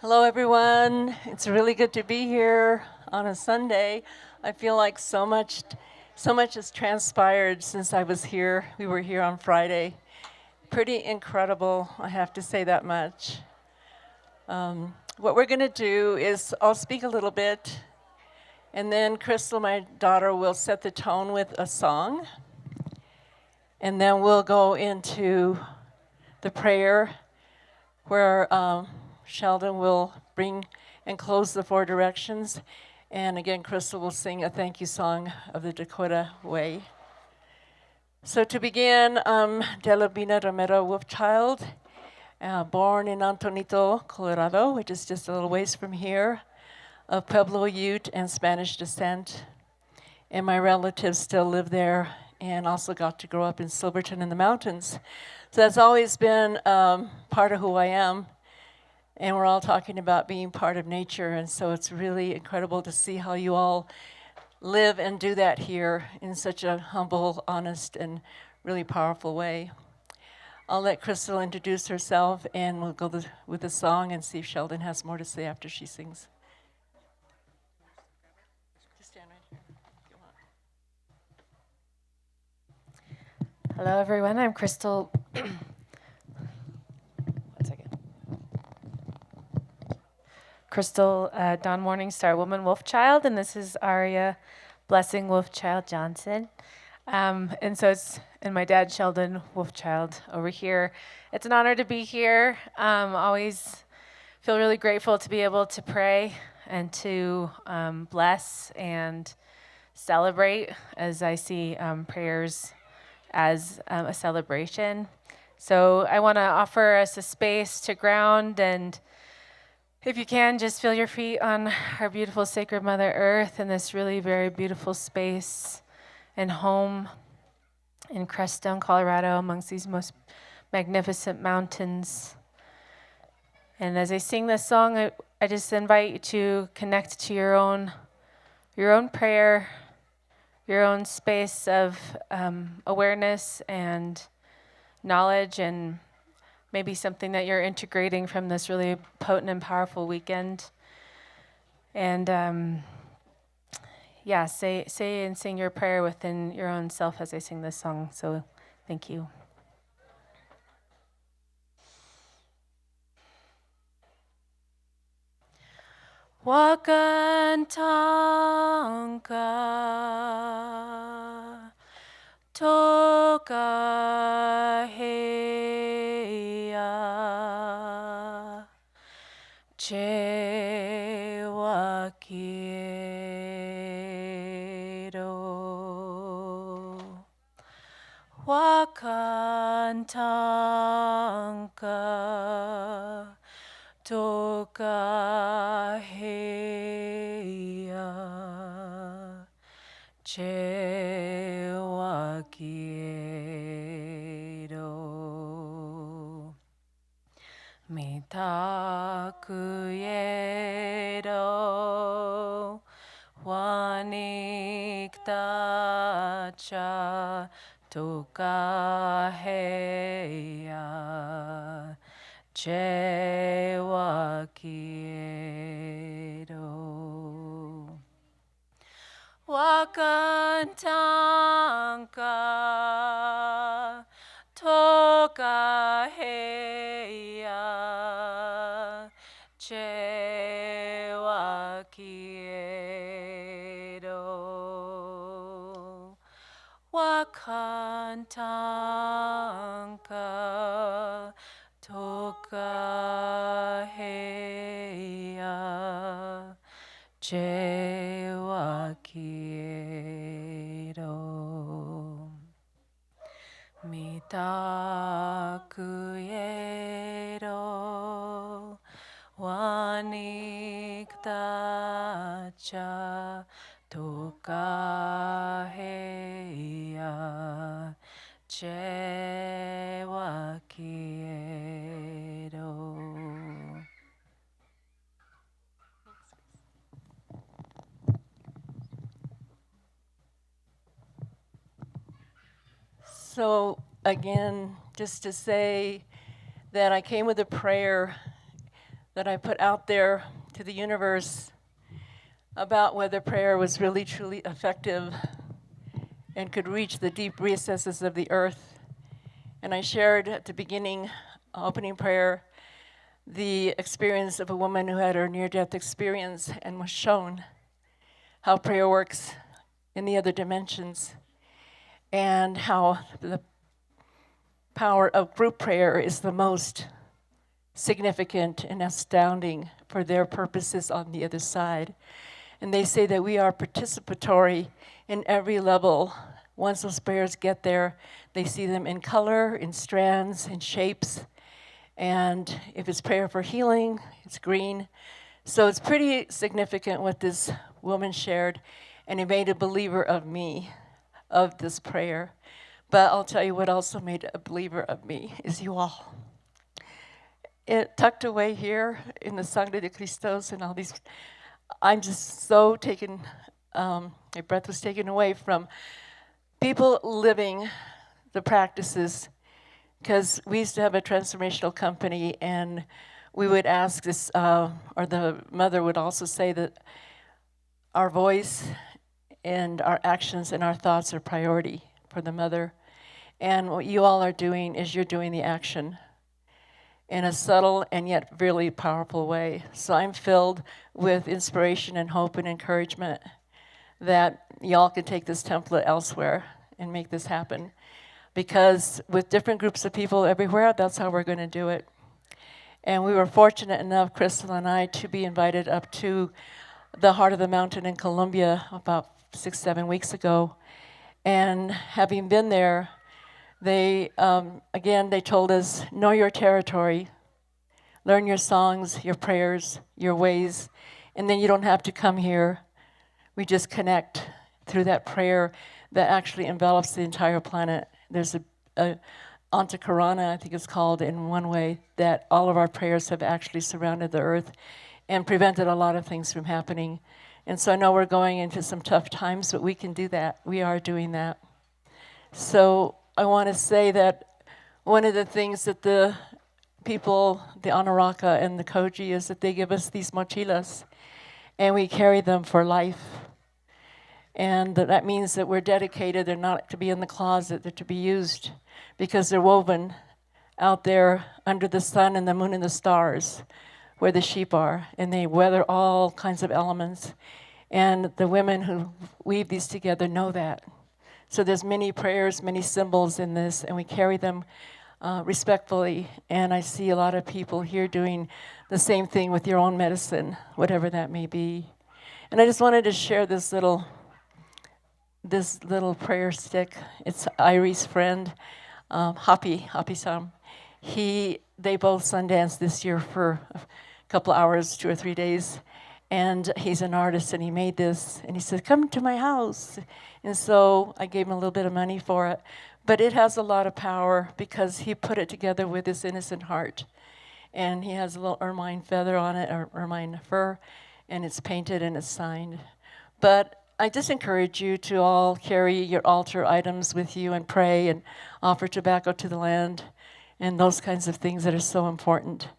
Hello, everyone. It's really good to be here on a Sunday. I feel like so much has transpired since I was here. We were here on Friday. Pretty incredible, I have to say that much. What we're going to do is I'll speak a little bit, and then Crystal, my daughter, will set the tone with a song, and then we'll go into the prayer where Sheldon will bring and close the four directions. And again, Crystal will sing a thank you song of the Dakota Way. So to begin, Delubina Romero Wolfchild, born in Antonito, Colorado, which is just a little ways from here, of Pueblo Ute and Spanish descent. And my relatives still live there and also got to grow up in Silverton in the mountains. So that's always been part of who I am. And we're all talking about being part of nature, and so it's really incredible to see how you all live and do that here in such a humble, honest, and really powerful way. I'll let Crystal introduce herself, and we'll go with the song and see if Sheldon has more to say after she sings. Just stand right here if you want. Hello, everyone. I'm Crystal. One second. Crystal Dawn Morningstar Woman Wolfchild, and this is Aria Blessing Wolfchild Johnson. And my dad Sheldon Wolfchild over here. It's an honor to be here. Always feel really grateful to be able to pray and to bless and celebrate as I see prayers as a celebration. So I want to offer us a space to ground, and if you can, just feel your feet on our beautiful sacred Mother Earth in this really very beautiful space and home in Crestone, Colorado, amongst these most magnificent mountains. And as I sing this song, I just invite you to connect to your own prayer, your own space of awareness and knowledge, and maybe something that you're integrating from this really potent and powerful weekend. And say and sing your prayer within your own self as I sing this song. So thank you. Wakantanka toka heya chewa quiero wakantanka toka heya chewa quiero mitakuyero waniktacha toka heya chewa quiero wakantanka toka heya chewa quiero wakantanka toka heya chewa quiero mitakuyero waniktacha toka heya chewa quiero. So again, just to say that I came with a prayer that I put out there to the universe about whether prayer was really truly effective and could reach the deep recesses of the earth. And I shared at the beginning, opening prayer, the experience of a woman who had her near-death experience and was shown how prayer works in the other dimensions and how the power of group prayer is the most significant and astounding for their purposes on the other side. And they say that we are participatory in every level. Once those prayers get there, they see them in color, in strands, in shapes. And if it's prayer for healing, it's green. So it's pretty significant what this woman shared, and it made a believer of me, of this prayer. But I'll tell you what also made a believer of me is you all. It tucked away here in the Sangre de Cristos and all these, I'm just so taken, my breath was taken away from people living the practices, because we used to have a transformational company, and we would ask this, or the mother would also say that our voice and our actions and our thoughts are priority for the mother. And what you all are doing is you're doing the action in a subtle and yet really powerful way. So I'm filled with inspiration and hope and encouragement that y'all can take this template elsewhere and make this happen. Because with different groups of people everywhere, that's how we're going to do it. And we were fortunate enough, Crystal and I, to be invited up to the heart of the mountain in Colombia about 6-7 weeks ago. And having been there, they told us, know your territory, learn your songs, your prayers, your ways, and then you don't have to come here. We just connect through that prayer that actually envelops the entire planet. There's a Antakarana, I think it's called, in one way, that all of our prayers have actually surrounded the earth and prevented a lot of things from happening. And so I know we're going into some tough times, but we can do that. We are doing that. So I want to say that one of the things that the people, the Anaraka and the Koji, is that they give us these mochilas, and we carry them for life. And that means that we're dedicated. They're not to be in the closet. They're to be used because they're woven out there under the sun and the moon and the stars where the sheep are. And they weather all kinds of elements. And the women who weave these together know that. So there's many prayers, many symbols in this, and we carry them respectfully. And I see a lot of people here doing the same thing with your own medicine, whatever that may be. And I just wanted to share this little prayer stick. It's Irie's friend, Happy-san. They both Sundance this year for a couple hours, 2 or 3 days. And he's an artist, and he made this. And he said, come to my house. And so I gave him a little bit of money for it. But it has a lot of power because he put it together with his innocent heart. And he has a little ermine feather on it, or ermine fur, and it's painted and it's signed. But I just encourage you to all carry your altar items with you and pray and offer tobacco to the land and those kinds of things that are so important.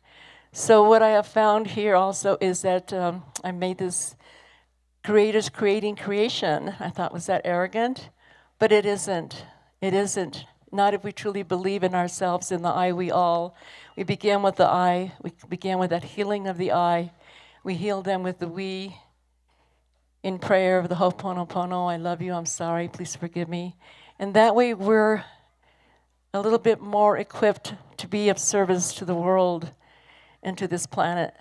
So what I have found here also is that I made this creators creating creation. I thought, was that arrogant? But it isn't. It isn't. Not if we truly believe in ourselves, in the I, we all. We began with the I. We began with that healing of the I. We heal them with the we. In prayer of the Ho'oponopono, I love you, I'm sorry, please forgive me. And that way we're a little bit more equipped to be of service to the world and to this planet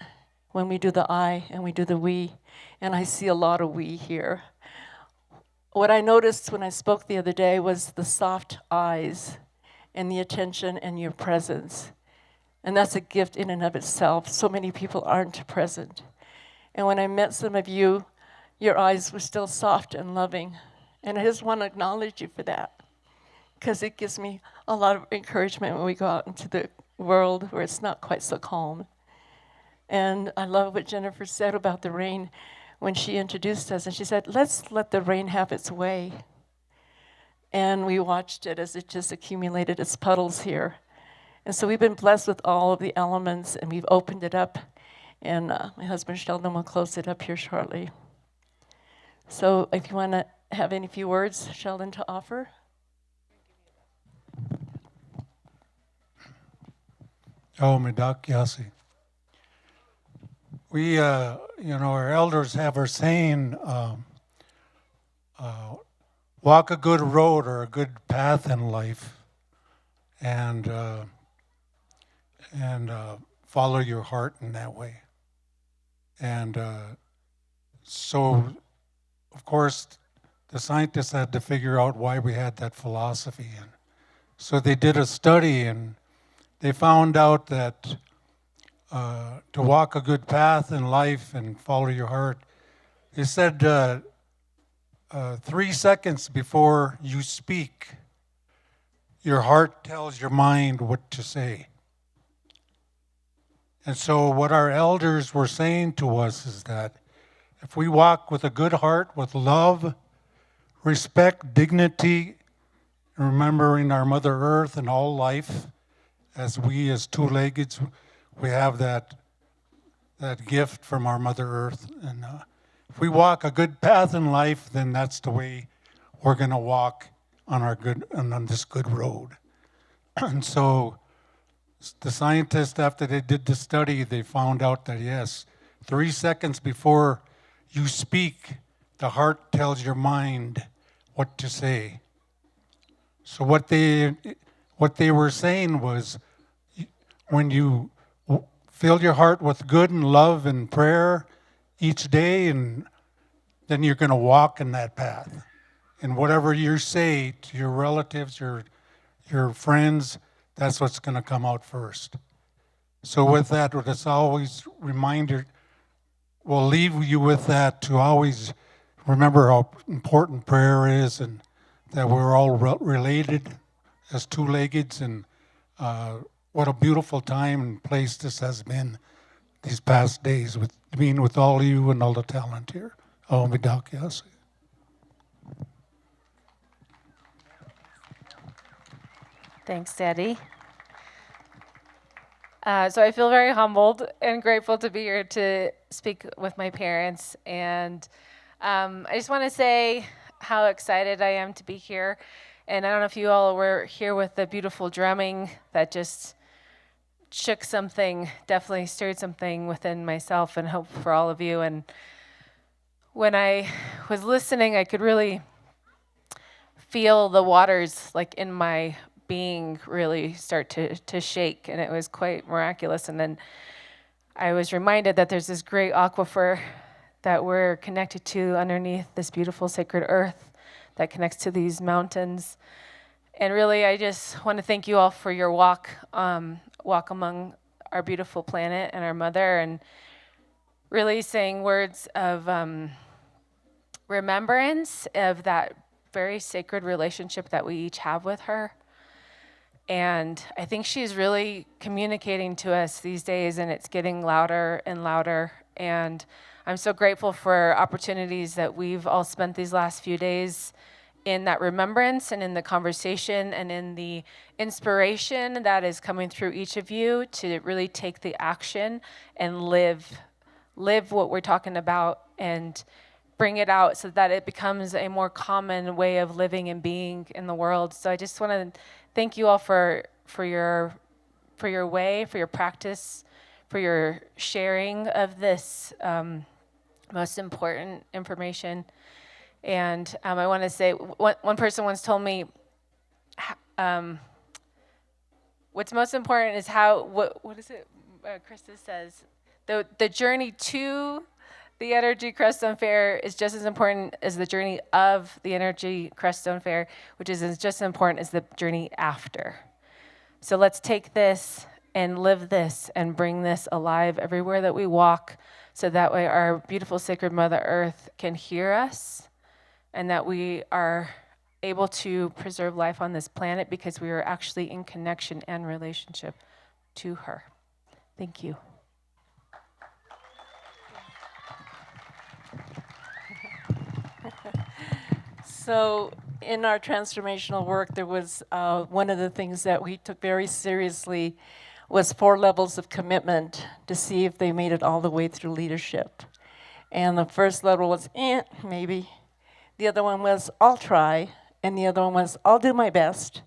when we do the I and we do the we. And I see a lot of we here. What I noticed when I spoke the other day was the soft eyes and the attention and your presence. And that's a gift in and of itself. So many people aren't present. And when I met some of you, your eyes were still soft and loving. And I just want to acknowledge you for that, because it gives me a lot of encouragement when we go out into the world where it's not quite so calm. And I love what Jennifer said about the rain when she introduced us. And she said, let's let the rain have its way. And we watched it as it just accumulated its puddles here. And so we've been blessed with all of the elements, and we've opened it up. And my husband Sheldon will close it up here shortly. So if you want to have any few words, Sheldon, to offer. Oh, Medak Yasi. We, our elders have our saying, walk a good road or a good path in life, and follow your heart in that way. And so, of course, the scientists had to figure out why we had that philosophy, and so they did a study, and they found out that to walk a good path in life and follow your heart, they said 3 seconds before you speak, your heart tells your mind what to say. And so what our elders were saying to us is that if we walk with a good heart, with love, respect, dignity, remembering our Mother Earth and all life, as we as two-leggeds, we have that gift from our Mother Earth. And if we walk a good path in life, then that's the way we're going to walk on this good road. And so the scientists, after they did the study, they found out that yes, 3 seconds before you speak, the heart tells your mind what to say. So what they were saying was, when you fill your heart with good and love and prayer each day, and then you're going to walk in that path. And whatever you say to your relatives, your friends, that's what's going to come out first. So with that, it's always reminder, we'll leave you with that, to always remember how important prayer is, and that we're all related as two-leggeds, and what a beautiful time and place this has been these past days, with being with all of you and all the talent here. Oh, Medak Yasi. Thanks, Daddy. So I feel very humbled and grateful to be here to speak with my parents. And I just want to say how excited I am to be here. And I don't know if you all were here with the beautiful drumming that just shook something, definitely stirred something within myself, and hope for all of you. And when I was listening, I could really feel the waters like in my being really start to shake, and it was quite miraculous. And then I was reminded that there's this great aquifer that we're connected to underneath this beautiful sacred earth that connects to these mountains. And really, I just want to thank you all for your walk among our beautiful planet and our mother, and really saying words of remembrance of that very sacred relationship that we each have with her. And I think she's really communicating to us these days, and it's getting louder and louder. And I'm so grateful for opportunities that we've all spent these last few days in that remembrance, and in the conversation, and in the inspiration that is coming through each of you to really take the action and live what we're talking about, and bring it out so that it becomes a more common way of living and being in the world. So I just want to thank you all for your way, for your practice, for your sharing of this most important information. And I want to say, one person once told me, what's most important is what is it? Krista says, the journey to the Energy Creststone Fair is just as important as the journey of the Energy Creststone Fair, which is just as important as the journey after. So let's take this and live this and bring this alive everywhere that we walk, so that way our beautiful sacred Mother Earth can hear us, and that we are able to preserve life on this planet because we are actually in connection and relationship to her. Thank you. So in our transformational work, there was one of the things that we took very seriously was 4 levels of commitment to see if they made it all the way through leadership. And the first level was, maybe. The other one was, I'll try. And the other one was, I'll do my best.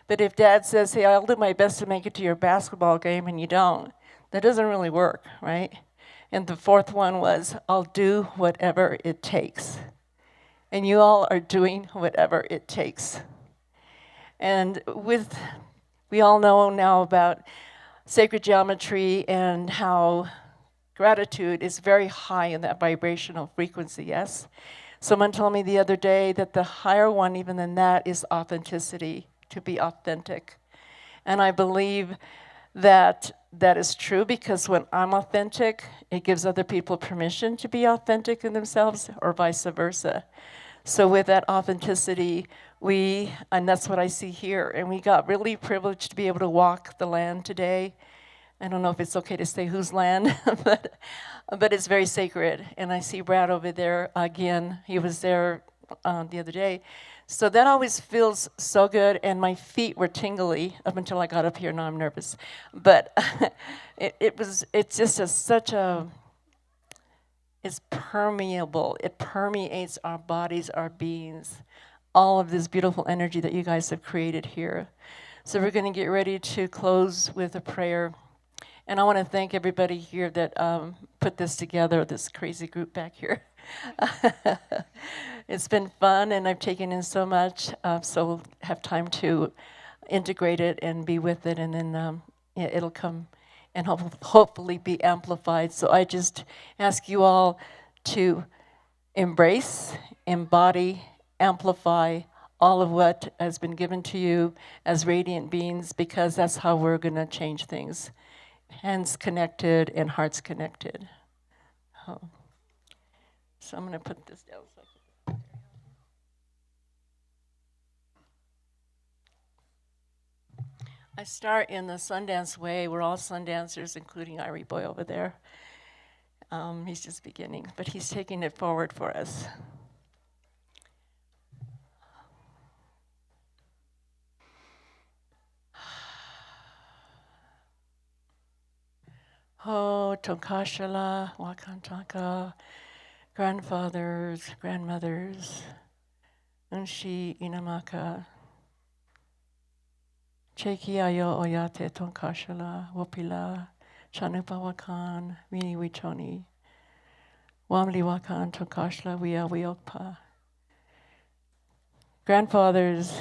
But if dad says, hey, I'll do my best to make it to your basketball game, and you don't, that doesn't really work, right? And the fourth one was, I'll do whatever it takes. And you all are doing whatever it takes. And we all know now about sacred geometry and how gratitude is very high in that vibrational frequency, yes? Someone told me the other day that the higher one, even than that, is authenticity, to be authentic. And I believe that that is true because when I'm authentic, it gives other people permission to be authentic in themselves, or vice versa. So with that authenticity, and that's what I see here, and we got really privileged to be able to walk the land today. I don't know if it's okay to say whose land, but it's very sacred. And I see Brad over there again. He was there the other day. So that always feels so good, and my feet were tingly up until I got up here. Now I'm nervous. But it's just it's permeable. It permeates our bodies, our beings, all of this beautiful energy that you guys have created here. So we're going to get ready to close with a prayer. And I want to thank everybody here that put this together, this crazy group back here. It's been fun, and I've taken in so much, so we'll have time to integrate it and be with it, and then it'll come and hopefully be amplified. So I just ask you all to embrace, embody, amplify all of what has been given to you as radiant beings, because that's how we're going to change things. Hands connected and hearts connected. So I'm going to put this down. I start in the Sundance way. We're all Sundancers, including Irie Boy over there. He's just beginning, but he's taking it forward for us. Ho Tonkashala Wakantaka, grandfathers, grandmothers, Unshi Inamaka, Cheki Ayo Oyate Tonkashala, Wopila, Chanupa Wakan, Mini Wichoni, Wamli Wakan Tonkashla, Wia Wiokpa. Grandfathers,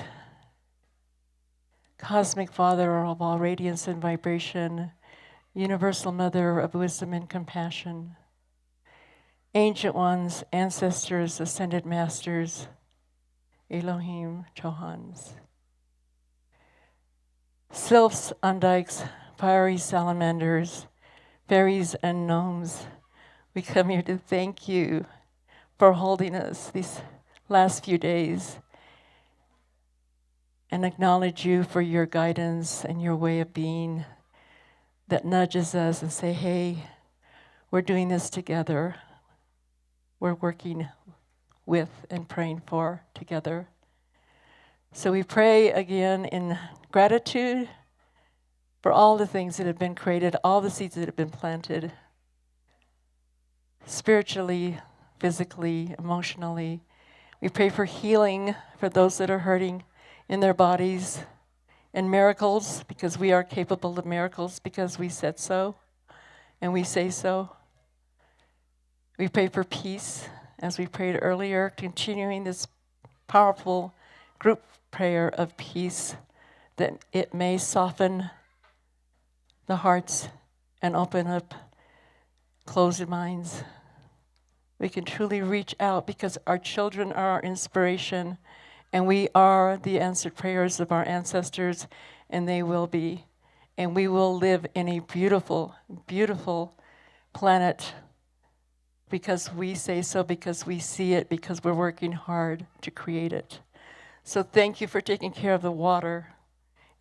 cosmic father of all radiance and vibration, universal mother of wisdom and compassion, ancient ones, ancestors, ascended masters, Elohim, Chohans, sylphs, undikes, fiery salamanders, fairies and gnomes, we come here to thank you for holding us these last few days and acknowledge you for your guidance and your way of being that nudges us and say, hey, we're doing this together. We're working with and praying for together. So we pray again in gratitude for all the things that have been created, all the seeds that have been planted, spiritually, physically, emotionally. We pray for healing for those that are hurting in their bodies, and miracles, because we are capable of miracles because we said so and we say so. We pray for peace, as we prayed earlier, continuing this powerful group prayer of peace, that it may soften the hearts and open up closed minds. We can truly reach out because our children are our inspiration, and we are the answered prayers of our ancestors, and they will be. And we will live in a beautiful, beautiful planet because we say so, because we see it, because we're working hard to create it. So thank you for taking care of the water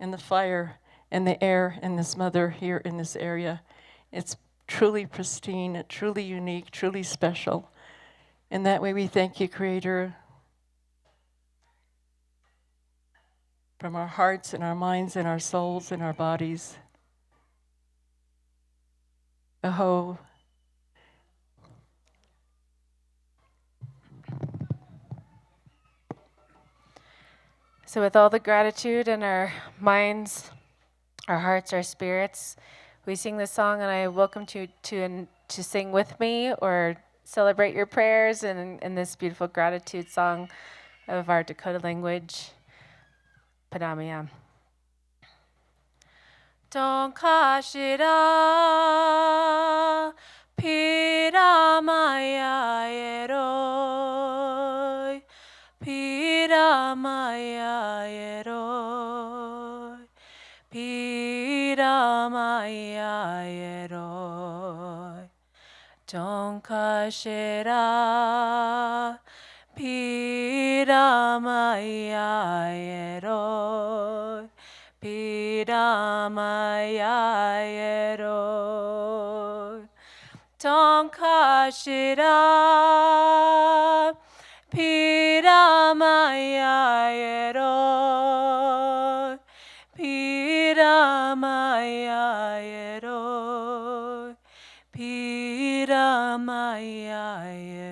and the fire and the air and this mother here in this area. It's truly pristine, truly unique, truly special. And that way we thank you, Creator, from our hearts and our minds and our souls and our bodies. Aho. So with all the gratitude in our minds, our hearts, our spirits, we sing this song, and I welcome you to sing with me or celebrate your prayers in this beautiful gratitude song of our Dakota language, Padamaya. Tonkashira Piramaya Eroi Piramaya Eroi Piramaya Eroi Tonkashira Piramaya Eroi Piramaya Eroi Tonkashira Piramaya Eroi Piramaya Eroi Piramaya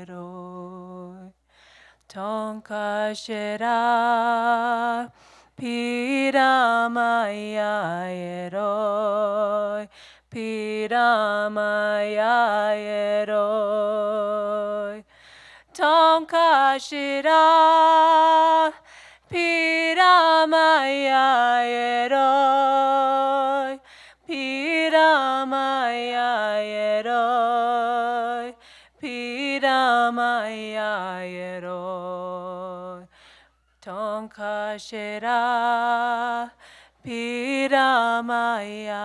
Eroi Tonkashira Piramaya Eroi Piramaya Eroi Tonkashira Piramaya Eroi Piramaya Eroi Piramaya Eroi Tonkashira Piramaya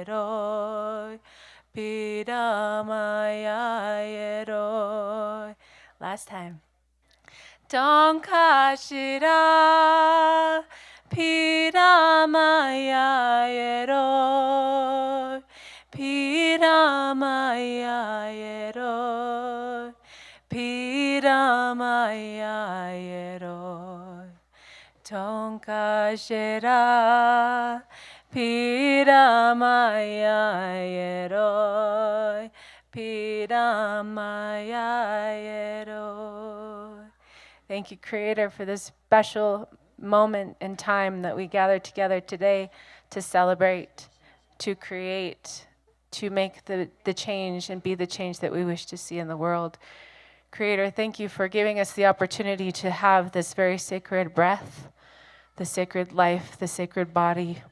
Eroi Piramaya Eroi. Last time. Tonkashira Piramaya Eroi Piramaya Eroi Piramaya Eroi Tonkashira Piramaya Eroi Piramaya Eroi. Thank you, Creator, for this special moment in time that we gather together today to celebrate, to create, to make the change and be the change that we wish to see in the world. Creator, thank you for giving us the opportunity to have this very sacred breath, the sacred life, the sacred body,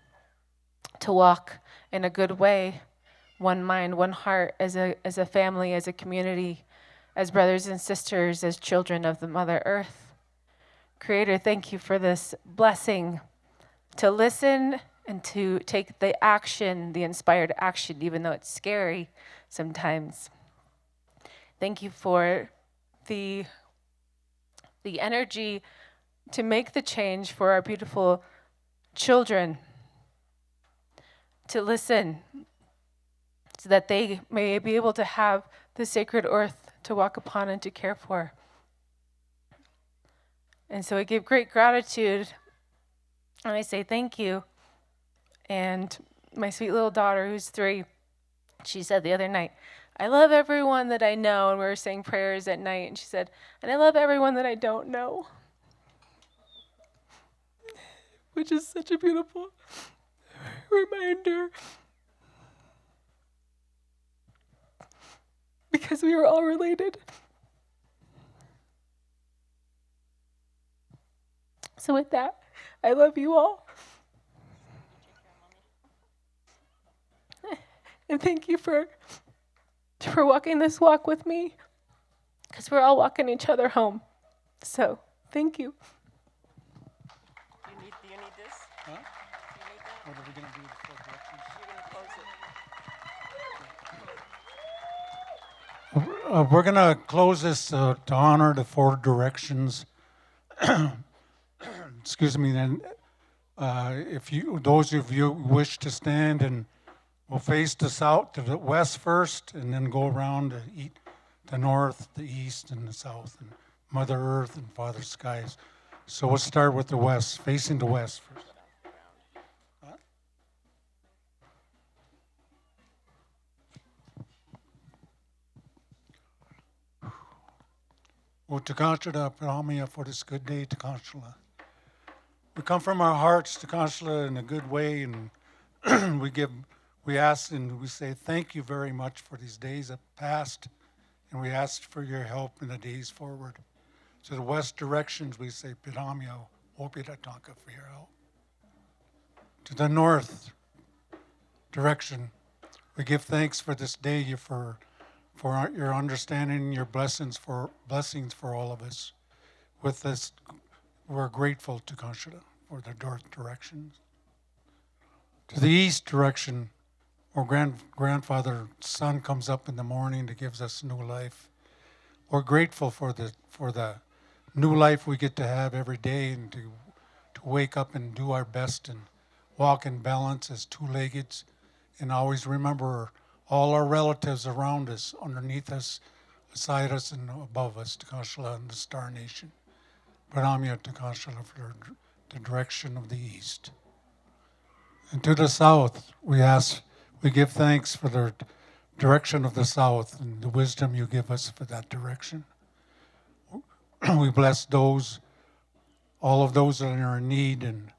to walk in a good way, one mind, one heart, as a family, as a community, as brothers and sisters, as children of the Mother Earth. Creator, thank you for this blessing to listen and to take the action, the inspired action, even though it's scary sometimes. Thank you for the energy to make the change for our beautiful children, to listen so that they may be able to have the sacred earth to walk upon and to care for. And so I give great gratitude, and I say thank you. And my sweet little daughter, who's 3, she said the other night, I love everyone that I know, and we were saying prayers at night, and she said, and I love everyone that I don't know, which is such a beautiful reminder, because we are all related. So with that, I love you all. And thank you for walking this walk with me, because we're all walking each other home. So thank you. Do you need this? Huh? Do you need that? What are we going to do before directions? You're going to close it. We're going to close this to honor the 4 directions. Excuse me. Then, if those of you who wish to stand, and we'll face the south to the west first, and then go around to the north, the east, and the south, and Mother Earth and Father Skies. So we'll start with the west, facing the west first. O Takashla Pramia for this good day, Takashla. We come from our hearts, Takashla, in a good way, and we ask and we say thank you very much for these days that passed, and we ask for your help in the days forward. To the west directions, we say Piramio, Opiratanka for your help. To the north direction, we give thanks for this day, for your understanding, your blessings for all of us. With this, we're grateful to Kanshada for the north directions. To the east direction, our grandfather sun comes up in the morning to gives us new life. We're grateful for the new life we get to have every day, and to wake up and do our best and walk in balance as two-leggeds, and always remember all our relatives around us, underneath us, beside us, and above us, Takashla and the Star Nation. Pranamya Takashla for the direction of the east. And to the south, we give thanks for the direction of the south and the wisdom you give us for that direction. We bless all of those that are in need, and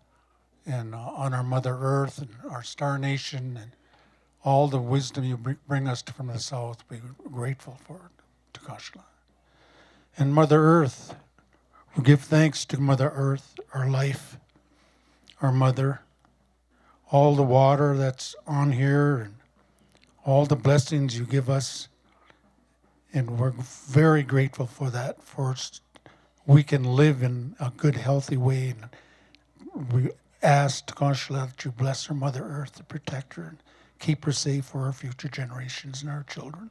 on our Mother Earth and our Star Nation, and all the wisdom you bring us from the south. We're grateful for it, Takashla. And Mother Earth, we give thanks to Mother Earth, our life, our mother, all the water that's on here, and all the blessings you give us. And we're very grateful for that, we can live in a good, healthy way. And we ask Takashla that you bless our Mother Earth to protect her and keep her safe for our future generations and our children.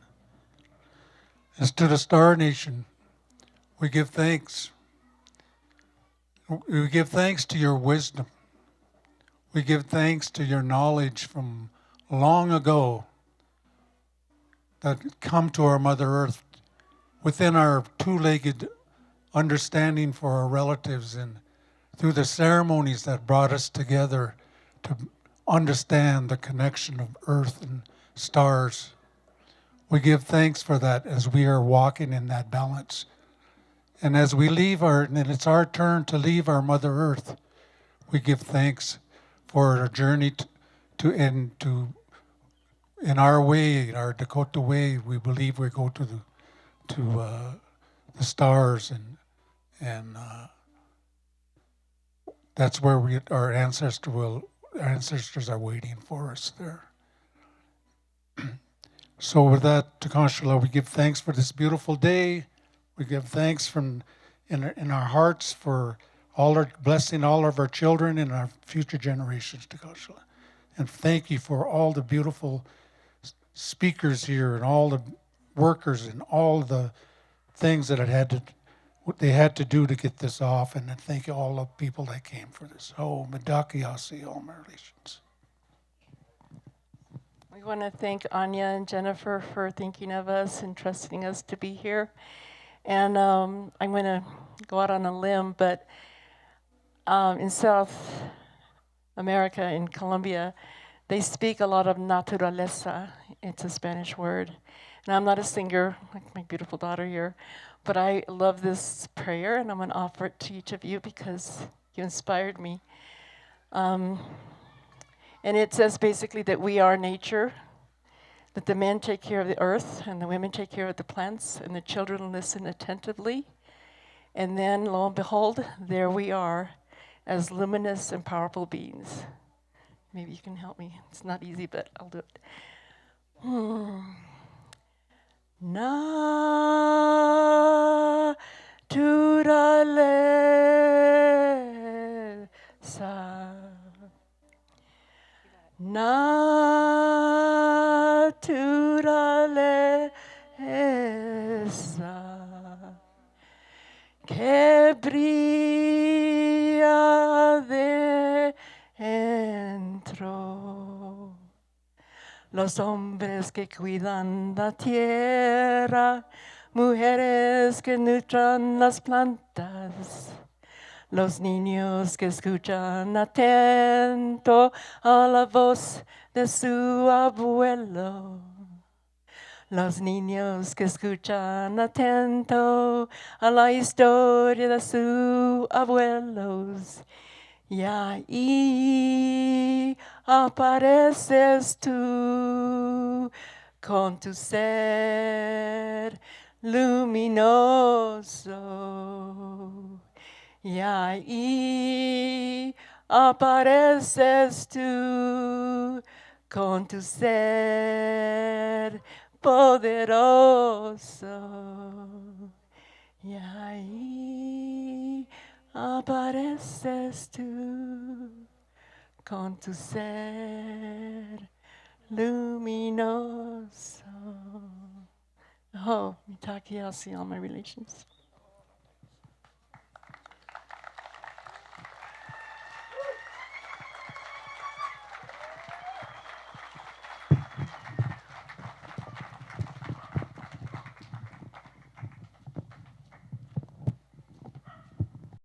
As to the Star Nation, we give thanks. We give thanks to your wisdom. We give thanks to your knowledge from long ago that come to our Mother Earth within our two-legged understanding for our relatives, and through the ceremonies that brought us together to understand the connection of earth and stars. We give thanks for that as we are walking in that balance. And as we and it's our turn to leave our Mother Earth, we give thanks for our journey in our way, our Dakota way. We believe we go to the stars, and that's where our ancestors are waiting for us there. So with that, Takashla, we give thanks for this beautiful day. We give thanks in our hearts for blessing all of our children and our future generations, Takashla. And thank you for all the beautiful speakers here, and all the workers, and all the things that they had to do to get this off. And thank you all the people that came for this. Oh, Medakiyasi, all my relations. We want to thank Anya and Jennifer for thinking of us and trusting us to be here. And I'm going to go out on a limb, but in South America, in Colombia, they speak a lot of naturaleza. It's a Spanish word. And I'm not a singer, like my beautiful daughter here, but I love this prayer, and I'm going to offer it to each of you because you inspired me. And it says basically that we are nature, that the men take care of the earth, and the women take care of the plants, and the children listen attentively. And then, lo and behold, there we are as luminous and powerful beings. Maybe you can help me. It's not easy, but I'll do it. Naturaleza. Naturaleza. Que brilla dentro. Los hombres que cuidan la tierra, mujeres que nutran las plantas, los niños que escuchan atento a la voz de su abuelo, Los niños que escuchan atento a la historia de sus abuelos. Y ahí apareces tú con tu ser luminoso. Y ahí apareces tú con tu ser poderoso. Y ahí apareces tú con tu ser luminoso. Oh, mitaki, I'll see all my relations.